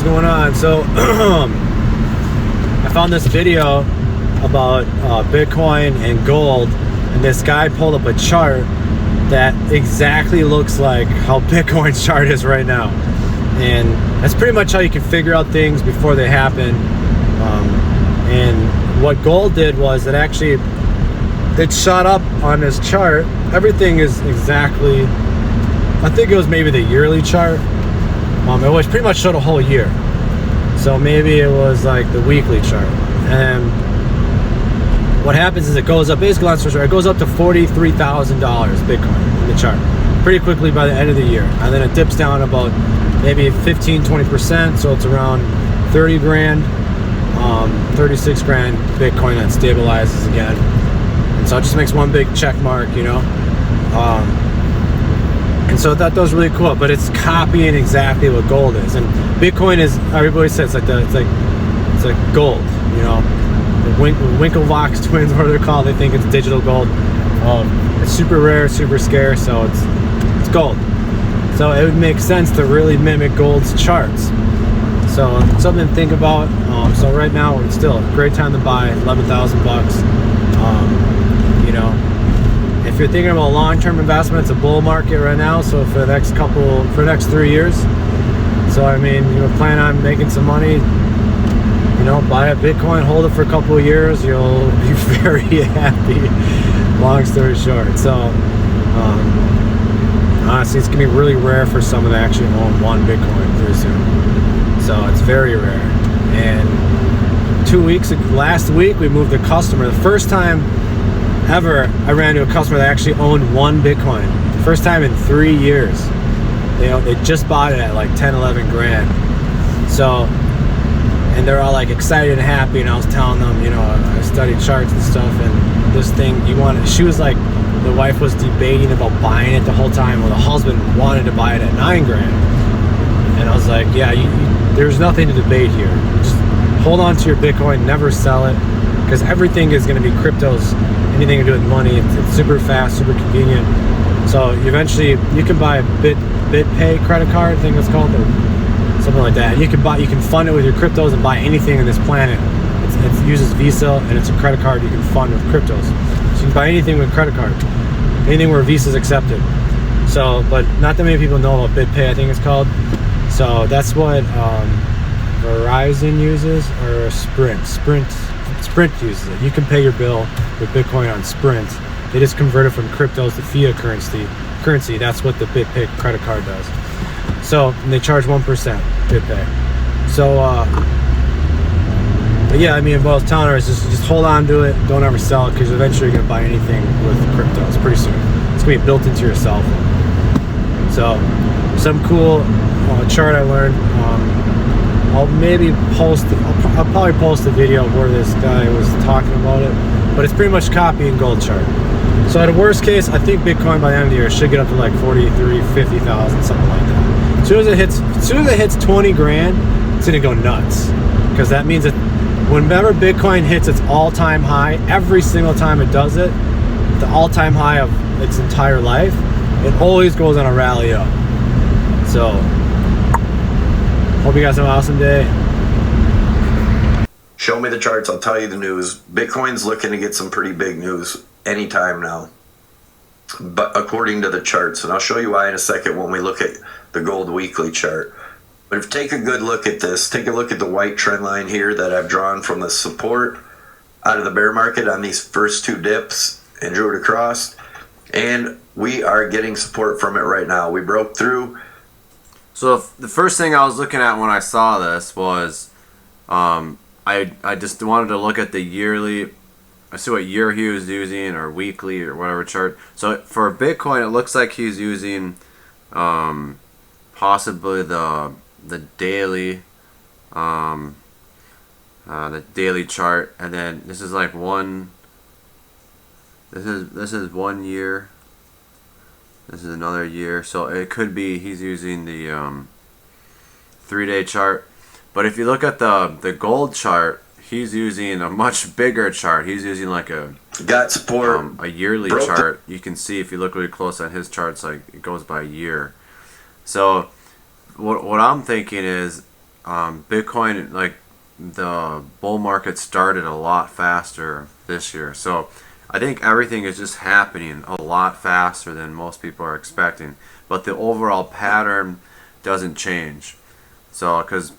going on? So I found this video about Bitcoin and gold, and this guy pulled up a chart that exactly looks like how Bitcoin's chart is right now, and that's pretty much how you can figure out things before they happen. And what gold did was it shot up on this chart. Everything is exactly, I think it was maybe the yearly chart. It was pretty much showed a whole year. So maybe it was like the weekly chart. And what happens is it goes up, basically on it goes up to $43,000 Bitcoin in the chart pretty quickly by the end of the year. And then it dips down about maybe 15-20%, so it's around 30 grand, 36 grand Bitcoin, that stabilizes again. And so it just makes one big check mark, you know. And so that was really cool, but it's copying exactly what gold is. And Bitcoin is, everybody says it's like gold, you know. The Winklevoss twins, what they're called, they think it's digital gold. It's super rare, super scarce, so it's gold. So it would make sense to really mimic gold's charts. So something to think about. So right now it's still a great time to buy, 11,000 bucks. You know, if you're thinking about long-term investment, it's a bull market right now. So for the next 3 years. So I mean, you know, plan on making some money. You know, buy a Bitcoin, hold it for a couple of years. You'll be very happy. Long story short. So honestly, it's gonna be really rare for someone to actually own one Bitcoin pretty soon. So it's very rare. And last week we moved a customer. The first time ever I ran into a customer that actually owned one Bitcoin. First time in 3 years. They just bought it at like 10-11 grand. So, and they're all like excited and happy, and I was telling them, you know, I studied charts and stuff, and this thing she was like, the wife was debating about buying it the whole time. Well, the husband wanted to buy it at 9 grand. And I was like, yeah, there's nothing to debate here. Just hold on to your Bitcoin, never sell it, because everything is going to be cryptos, anything to do with money. It's super fast, super convenient. So eventually you can buy a BitPay credit card, I think it's called, or something like that. You can fund it with your cryptos and buy anything on this planet. It uses Visa, and it's a credit card you can fund with cryptos. So you can buy anything with a credit card, anything where Visa's accepted. So, but not that many people know about BitPay, I think it's called. So that's what Verizon uses, or Sprint uses it. You can pay your bill with Bitcoin on Sprint. They just convert it from cryptos to fiat currency. That's what the BitPay credit card does. So, and they charge 1% BitPay. So, but yeah, I mean, what I was telling her is just hold on to it. Don't ever sell it, because eventually you're gonna buy anything with cryptos pretty soon. It's gonna be built into your cell phone. So, some cool chart I learned. I'll probably post a video where this guy was talking about it, but it's pretty much copying gold chart. So at a worst case, I think Bitcoin by the end of the year should get up to like 50,000, something like that. As soon as it hits 20 grand, it's gonna go nuts, because that means that whenever Bitcoin hits its all-time high, every single time it does it, the all-time high of its entire life, it always goes on a rally up. So hope you guys have an awesome day. Show me the charts, I'll tell you the news. Bitcoin's looking to get some pretty big news anytime now, but according to the charts, and I'll show you why in a second when we look at the gold weekly chart. But if you take a good look at this, take a look at the white trend line here that I've drawn from the support out of the bear market on these first two dips and drew it across, and we are getting support from it right now. We broke through. So the first thing I was looking at when I saw this was I just wanted to look at the yearly. I see what year he was using, or weekly, or whatever chart. So for Bitcoin, it looks like he's using possibly the daily chart, and then this is like one. This is 1 year. This is another year, so it could be he's using the 3-day chart. But if you look at the gold chart, he's using a much bigger chart. He's using like a yearly chart. You can see if you look really close at his charts, like it goes by year. So what I'm thinking is Bitcoin, like the bull market started a lot faster this year. So I think everything is just happening a lot faster than most people are expecting. But the overall pattern doesn't change. So, because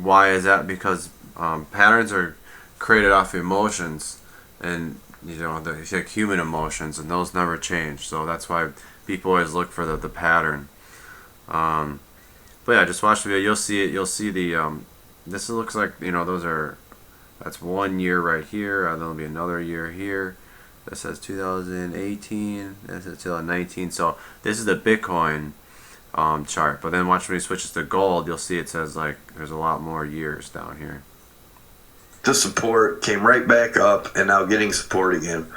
why is that? Because patterns are created off emotions, and like human emotions, and those never change. So that's why people always look for the pattern. But yeah, just watch the video. You'll see it. You'll see the this looks like, that's 1 year right here. There'll be another year here. That says 2018. That says 2019. So this is the Bitcoin chart. But then watch when he switches to gold. You'll see it says like there's a lot more years down here. The support came right back up, and now getting support again.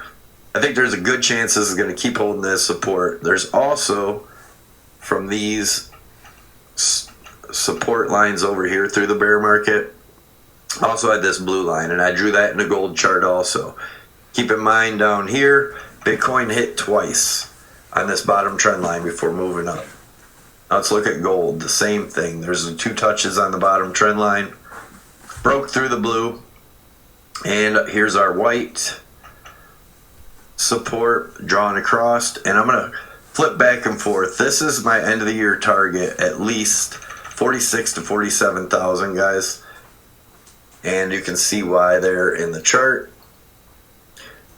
I think there's a good chance this is going to keep holding this support. There's also, from these support lines over here through the bear market, also had this blue line, and I drew that in the gold chart also. Keep in mind down here, Bitcoin hit twice on this bottom trend line before moving up. Now let's look at gold. The same thing. There's the 2 touches on the bottom trend line, broke through the blue, and here's our white support drawn across, and I'm going to flip back and forth. This is my end of the year target, at least 46 to 47,000, guys. And you can see why there in the chart.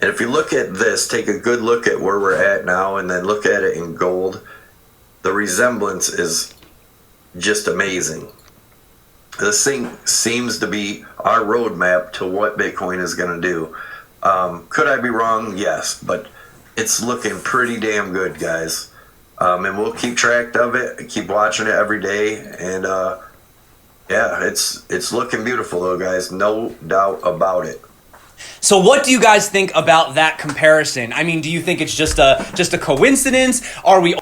And if you look at this, take a good look at where we're at now, and then look at it in gold. The resemblance is just amazing. This thing seems to be our roadmap to what Bitcoin is going to do. Could I be wrong? Yes, but it's looking pretty damn good, guys. And we'll keep track of it, keep watching it every day, and yeah, it's looking beautiful though, guys. No doubt about it. So what do you guys think about that comparison? I mean, do you think it's just a coincidence? Are we